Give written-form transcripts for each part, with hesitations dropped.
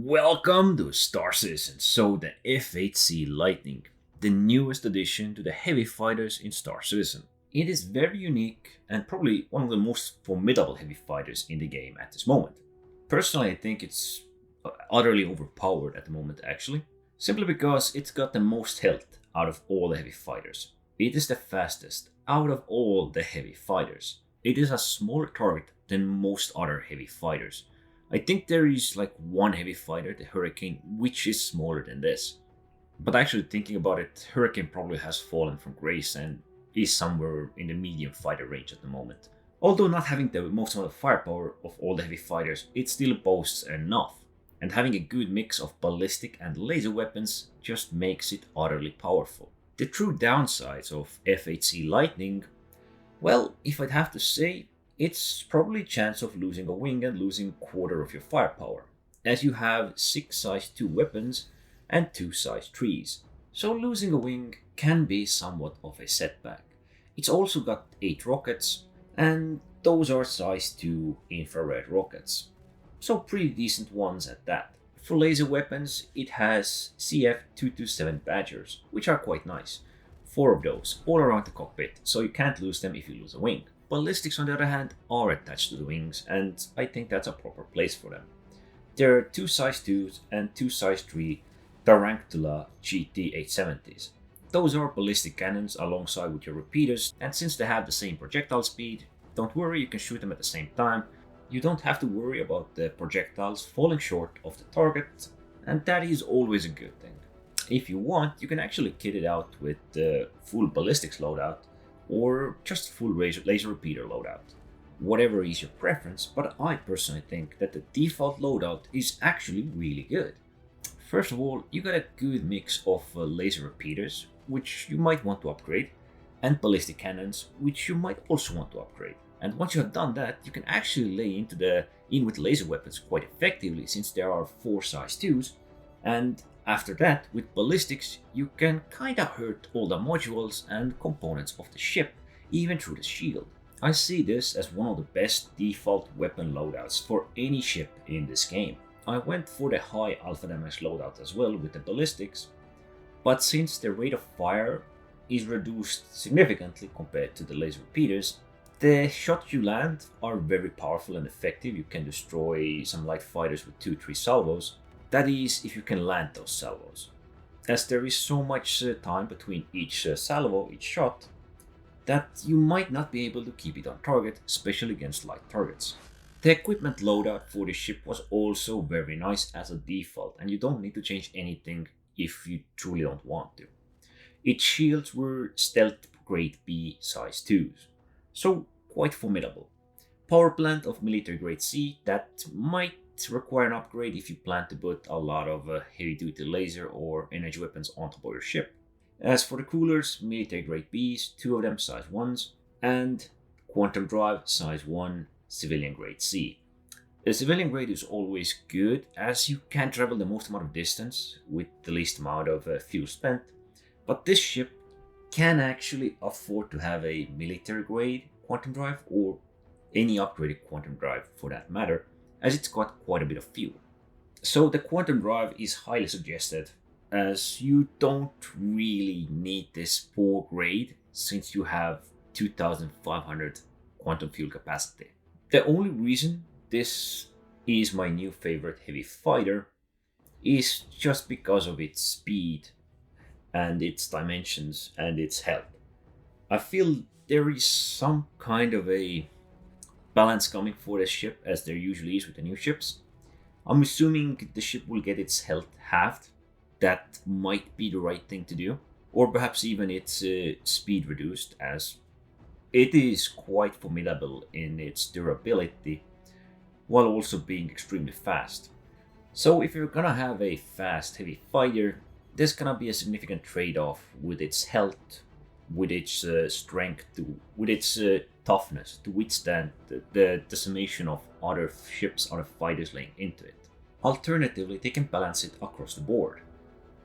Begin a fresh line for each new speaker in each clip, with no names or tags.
Welcome to Star Citizen. So the F8C Lightning, the newest addition to the heavy fighters in Star Citizen. It is very unique and probably one of the most formidable heavy fighters in the game at this moment. Personally, I think it's utterly overpowered at the moment actually, simply because it's got the most health out of all the heavy fighters. It is the fastest out of all the heavy fighters. It is a smaller target than most other heavy fighters. I think there is like one heavy fighter, the Hurricane, which is smaller than this. But actually thinking about it, Hurricane probably has fallen from grace and is somewhere in the medium fighter range at the moment. Although not having the most amount of firepower of all the heavy fighters, it still boasts enough. And having a good mix of ballistic and laser weapons just makes it utterly powerful. The true downsides of F8C Lightning, well, if I'd have to say, it's probably a chance of losing a wing and losing a quarter of your firepower, as you have 6 size 2 weapons and 2 size 3s. So losing a wing can be somewhat of a setback. It's also got 8 rockets, and those are size 2 infrared rockets. So pretty decent ones at that. For laser weapons, it has CF227 Badgers, which are quite nice. 4 of those, all around the cockpit, so you can't lose them if you lose a wing. Ballistics, on the other hand, are attached to the wings, and I think that's a proper place for them. There are 2 size 2s and 2 size 3 Tarantula GT 870s. Those are ballistic cannons alongside with your repeaters, and since they have the same projectile speed, don't worry, you can shoot them at the same time. You don't have to worry about the projectiles falling short of the target, and that is always a good thing. If you want, you can actually kit it out with the full ballistics loadout, or just full laser repeater loadout. Whatever is your preference, but I personally think that the default loadout is actually really good. First of all, you got a good mix of laser repeaters, which you might want to upgrade, and ballistic cannons, which you might also want to upgrade. And once you have done that, you can actually lay in with laser weapons quite effectively, since there are 4 size 2s, and after that, with ballistics, you can kinda hurt all the modules and components of the ship, even through the shield. I see this as one of the best default weapon loadouts for any ship in this game. I went for the high alpha damage loadout as well with the ballistics, but since the rate of fire is reduced significantly compared to the laser repeaters, the shots you land are very powerful and effective. You can destroy some light fighters with 2-3 salvos. That is, if you can land those salvos. As there is so much time between each salvo, each shot, that you might not be able to keep it on target, especially against light targets. The equipment loadout for the ship was also very nice as a default, and you don't need to change anything if you truly don't want to. Its shields were stealth grade B size 2s, so quite formidable. Power plant of military grade C that might require an upgrade if you plan to put a lot of heavy duty laser or energy weapons on top of your ship. As for the coolers, military grade Bs, 2 of them size 1s, and quantum drive size 1, civilian grade C. The civilian grade is always good as you can travel the most amount of distance with the least amount of fuel spent, but this ship can actually afford to have a military grade quantum drive or any upgraded quantum drive for that matter, as it's got quite a bit of fuel. So the quantum drive is highly suggested, as you don't really need this 4 grade since you have 2500 quantum fuel capacity. The only reason this is my new favorite heavy fighter is just because of its speed and its dimensions and its health. I feel there is some kind of a balance coming for this ship, as there usually is with the new ships. I'm assuming the ship will get its health halved. That might be the right thing to do, or perhaps even its speed reduced, as it is quite formidable in its durability while also being extremely fast. So if you're gonna have a fast heavy fighter, there's gonna be a significant trade-off with its health, with its strength, with its toughness to withstand the decimation of other ships, other fighters laying into it. Alternatively, they can balance it across the board.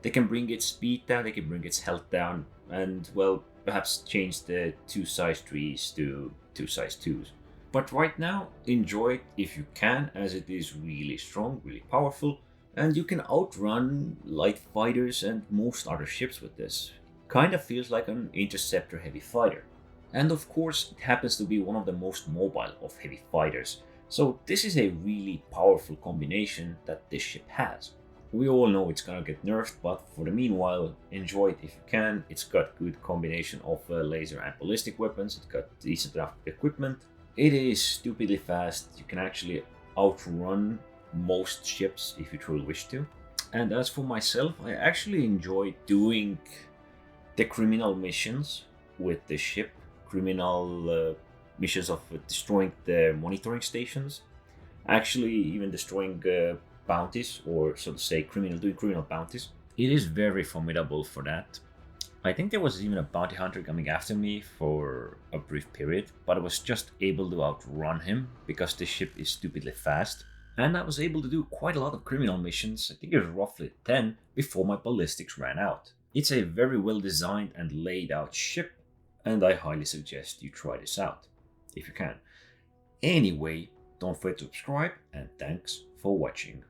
They can bring its speed down, they can bring its health down, and well, perhaps change the 2 size 3s to 2 size 2s. But right now, enjoy it if you can, as it is really strong, really powerful, And you can outrun light fighters and most other ships with this. Kinda feels like an interceptor heavy fighter. And of course, it happens to be one of the most mobile of heavy fighters, so this is a really powerful combination that this ship has. We all know it's gonna get nerfed, but for the meanwhile, enjoy it if you can. It's got good combination of laser and ballistic weapons, it's got decent enough equipment. It is stupidly fast, you can actually outrun most ships if you truly wish to. And as for myself, I actually enjoy doing the criminal missions with the ship. Criminal missions of destroying the monitoring stations, actually even destroying bounties, or so to say doing criminal bounties. It is very formidable for that. I think there was even a bounty hunter coming after me for a brief period, but I was just able to outrun him because the ship is stupidly fast. And I was able to do quite a lot of criminal missions, I think it was roughly 10, before my ballistics ran out. It's a very well designed and laid out ship, and I highly suggest you try this out, if you can. Anyway, don't forget to subscribe, and thanks for watching.